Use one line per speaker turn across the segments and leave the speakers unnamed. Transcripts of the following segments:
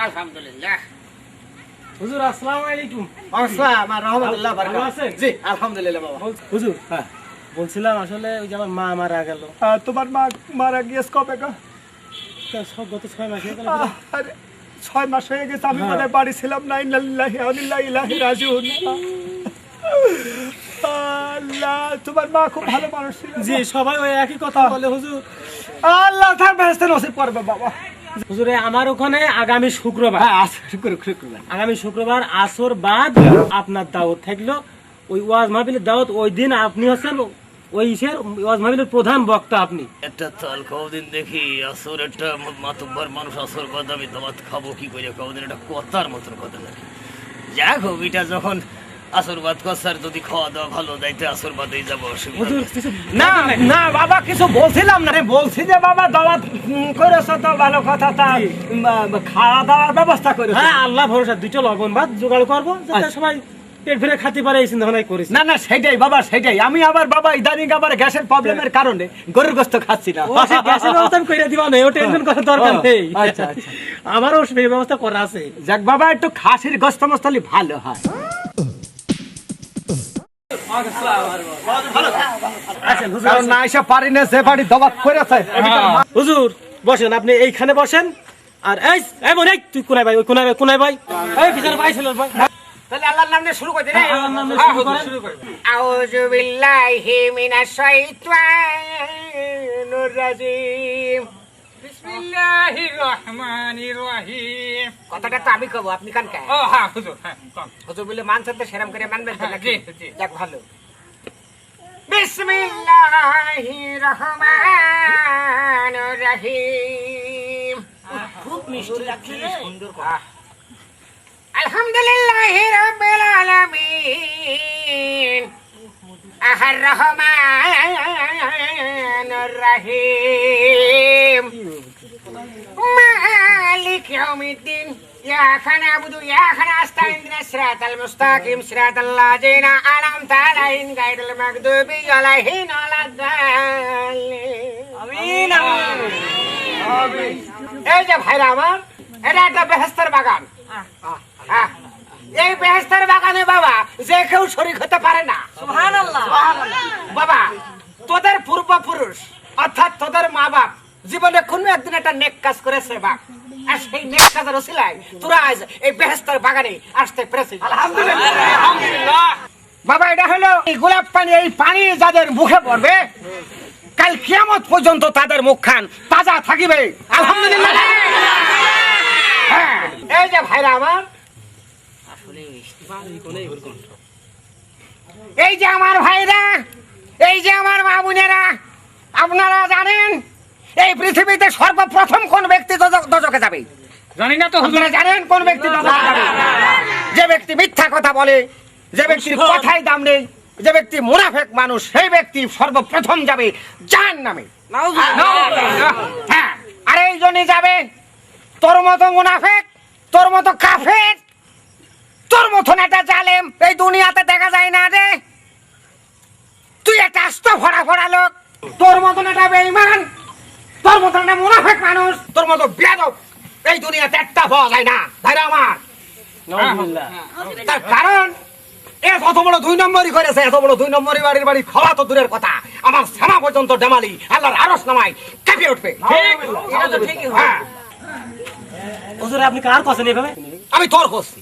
আলহামদুলিল্লাহ।
হুজুর আসসালামু আলাইকুম।
আসসালাম আর রাহমাতুল্লাহ
ভালো
বারাকাতুহু।
আছেন?
জি আলহামদুলিল্লাহ বাবা।
হুজুর
হ্যাঁ
বলছিলাম আসলে ওই যে আমার মা মারা গেল।
তোমার মা মারা গিয়েছে কবে গো?
সব গত 6 মাস হয়ে গেল।
আরে 6 মাস হয়ে গেছে, আমি
হ্যাঁ।
মনে হয় বাড়ি ছিলাম না। ইন্নালিল্লাহি ওয়া ইন্না ইলাইহি রাজিউন। আল্লাহ, তোমার মা খুব ভালো মানুষ ছিল।
জি সবাই ওই একই কথা বলে হুজুর।
আল্লাহ তার বেহেশতে নসিব করবে বাবা।
হুজুর আমার ওখানে আগামী শুক্রবার,
হ্যাঁ শুক্রবার
আগামী শুক্রবার আসর বাদ আপনার দাওয়াত থাকলো। ওই ওয়াজ মাহফিলের দাওয়াত, ওই দিন আপনি হচ্ছেন ওই ইসের ওয়াজ মাহফিলের প্রধান বক্তা আপনি।
একটা চাল কদিন দেখি আসর একটা মাতব্বর মানুষ আসর বাদ আমি দাওয়াত খাবো কি করে কদিন, এটা কথার মতন কথা নাকি? যাক হবিটা যখন আসর বাদ কসার যদি খাওয়া দাওয়া ভালো দাইতে আসর বাদেই যাবো, অসুবিধা
হুজুর
নেই।
কিছু
না না বাবা, কিছু বলছিলাম না, বলছি যে বাবা দাওয়াত করেছো তো ভালো কথা, তা খাওয়া দাওয়ার ব্যবস্থা করেছো।
হ্যাঁ আল্লাহ ভরসা, 2টা লবণ ভাত জোগাড় করবো যাতে সবাই পেট ভরে খেতে পারে, এই চিন্তা ভাবনাই করেছি।
না না সেটাই বাবা, সেটাই। আমি আবার বাবা ইদানিং আবার গ্যাসের প্রবলেমের কারণে গরুর গোশত খাচ্ছি না।
ও সে গ্যাসের ব্যবস্থা আমি কইরা দিবা না, ও টেনশন করার দরকার নেই।
আচ্ছা আচ্ছা,
আমারও সেই ব্যবস্থা করা আছে।
যাক বাবা, একটু খাসির গোশত মস্তলি ভালো হয়।
আছেন হুজুর,
কারণ না এসে পারি না, যে বাড়ি দাওয়াত করেছে।
হুজুর বসেন, আপনি এইখানে বসেন। আর এই এই বোন, এই তুই কোনায় ভাই, ওই কোনায় ভাই, এই পিছনে ভাই ছিল ভাই।
তাহলে আল্লাহর নাম নিয়ে শুরু করে দিন।
আল্লাহর নাম নিয়ে শুরু করেন।
আউযু বিল্লাহি মিনাশ শাইতানির রাজিম। বিসমিল্লাহির রহমানির রহিম। কথাটা তো আমি কব, আপনি কান কায়?
ও হ্যাঁ হুজুর, হ্যাঁ কম।
হুজুর বলে মানছেন তো, সেরাম করে মানবেন তো নাকি?
জি, জি।
যাক ভালো। বিসমিল্লাহির রহমানির রহিম। খুব মিষ্টি লাগছে রে। সুন্দর কথা। আলহামদুলিল্লাহি রাব্বিল আলামিন আর রহমানির রহিম মালিক ইয়াউমিদ্দিন ইয়াকা না'বুদু ওয়া ইয়াকা নাস্তাঈন ইহদিনাস সিরাতাল মুস্তাকিম সিরাতাল লাযিনা আন'আমতা আলাইহিম গায়রিল মাগদুবি আলাইহিম ওয়ালাদ-দাল্লিন। আমিন আমিন। এই যে ভাইরা আমার, এটা একটা বেহেশতের বাগান। এই বেহেশতের বাগানে বাবা যে কেউ শরীক হতে পারে না। সুবহানাল্লাহ। বাবা তোদের পূর্বপুরুষ অর্থাৎ তোদের মা বাপ জীবনে কোনো একদিন একটা নেক কাজ করেছে বাপ, আর সেই নেক কাজের ওসিলায় তোরা আজ এই বেহেশতের বাগানে আসতে পেরেছিস। আলহামদুলিল্লাহ। বাবা এটা হলো এই গোলাপ পানি, এই পানি যাদের মুখে পড়বে কাল কিয়ামত পর্যন্ত তাদের মুখখান তাজা থাকিবে। আলহামদুলিল্লাহ। হ্যাঁ, এই যে ভাইরা আমার, এই যে আমার ভাইরা, এই যে আমার মা বোনেরা, আপনারা জানেন এই পৃথিবীতে সর্বপ্রথম কোন ব্যক্তি দোজখে যাবে?
জানি না তো হুজুর।
আপনারা জানেন কোন ব্যক্তি দোজখে যাবে? যে ব্যক্তি মিথ্যা কথা বলে, যে ব্যক্তির কথাই দাম নেই, যে ব্যক্তি মুনাফিক মানুষ, সেই ব্যক্তি সর্বপ্রথম যাবে জাহান্নামে। হ্যাঁ, আর এই জন্যই যাবে তোর মতো মুনাফিক, তোর মতো কাফের, তোর মতন একটা জালেম এই দুনিয়াতে দেখা যায় না রে। তুই একটা আস্ত ভরা লোক, তোর মতন একটা বেঈমান, তোর মতন একটা মুনাফিক মানুষ, তোর মতো বেয়াদব এই দুনিয়াতে একটা পাওয়া যায় না ভাইরা আমার। তার কারণ এত বড় 2 নম্বরই করেছে, এত বড় 2 নম্বরই বাড়ি খাওয়া তো দূরের কথা, আমার সামা পর্যন্ত ডেমালি আল্লাহর আরশ নামায় কেঁপে উঠবে। হ্যাঁ,
হুজুর আপনি কার কথা এইভাবে?
আমি তোর করছি,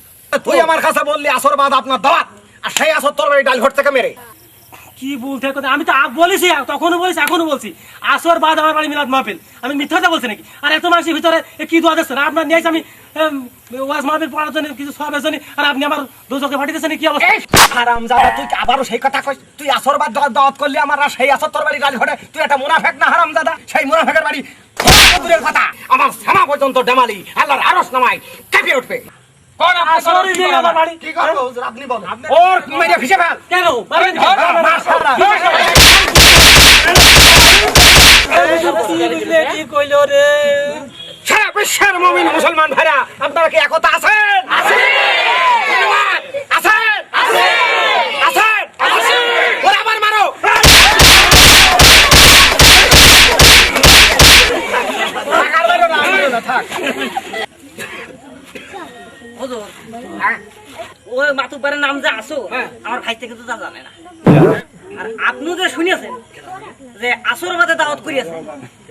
তুই আমার কাছে বললি আসর বাদ আপনার দাওয়াত, আর সেই আসর তোর বাড়ি ডাল ঘর থেকে মেরে।
কি বলতে কথা? আমি তো বলেছি, তখনও বলেছি, এখনো বলছি, আসর বাদ আমার বাড়ি মিলাদ মাহফিল। আমি মিথ্যাটা বলছি নাকি? আর এত মানুষের ভিতরে কি দোয়া দিচ্ছেন আপনার? নিয়েছি আমি ওয়াজ মাহফিল পড়ার জন্য, কিছু সবের জন্য, আর আপনি আমার দোজখে পাঠিয়েছেন। কি অবস্থা?
হারামজাদা, তুই আবারও সেই কথা কইস? তুই আসর বাদ দাওয়াত করলি আমার, আর সেই আসর তোর বাড়ি ডাল ঘরে? তুই একটা মুনাফিক না হারামজাদা? সেই মুনাফিকের বাড়ি দূরের কথা, আমার সামা পর্যন্ত ডেমালি আল্লাহর আরশ নামায় কেঁপে উঠবে।
কোন
আসরই দিয়ে আমার বাড়ি
কি করব হুজুর আপনি বলেন? ওর মেরে ফিসে ফেল।
কেন মারবেন?
মাশাআল্লাহ।
কি কইলো রে?
সারা বিশ্বের মুমিন মুসলমান ভাইরা, আপনারা কি একতা আছেন? ধন্যবাদ। আছেন? আছেন? ওরা আবার মারো। থাক।
হুজুর
হ্যাঁ?
ওই মাতুব্বারের নাম যে আসো আমার ভাই থেকে তো তা জানে না। আর আপনি যে শুনেছেন যে আসর বাদে দাওয়াত করিয়েছেন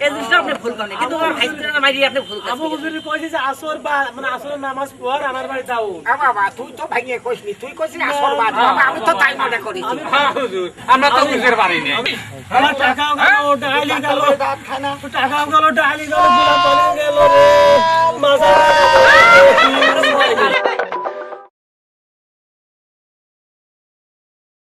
এই জিনিসটা আপনি ভুল করেন, কিন্তু আমার ভাই থেকে মাইরি আপনি ভুল
আবু
করেন।
হুজুর কইছে যে আসর বা মানে আসরের নামাজ পড় আমার বাড়ি যাও।
বাবা তুই তো ভাইয়ে কইসনি, তুই কইছিস আসর বাদ বাবা, আমি তো তাই মনে করেছি।
হ্যাঁ হুজুর, আমরা তো বুঝতে পারিনি।
আমার টাকাও গেল, ডালি গেল, টাকাও গেল, ডালি গেল, গুলা চলে গেল রে। মাজার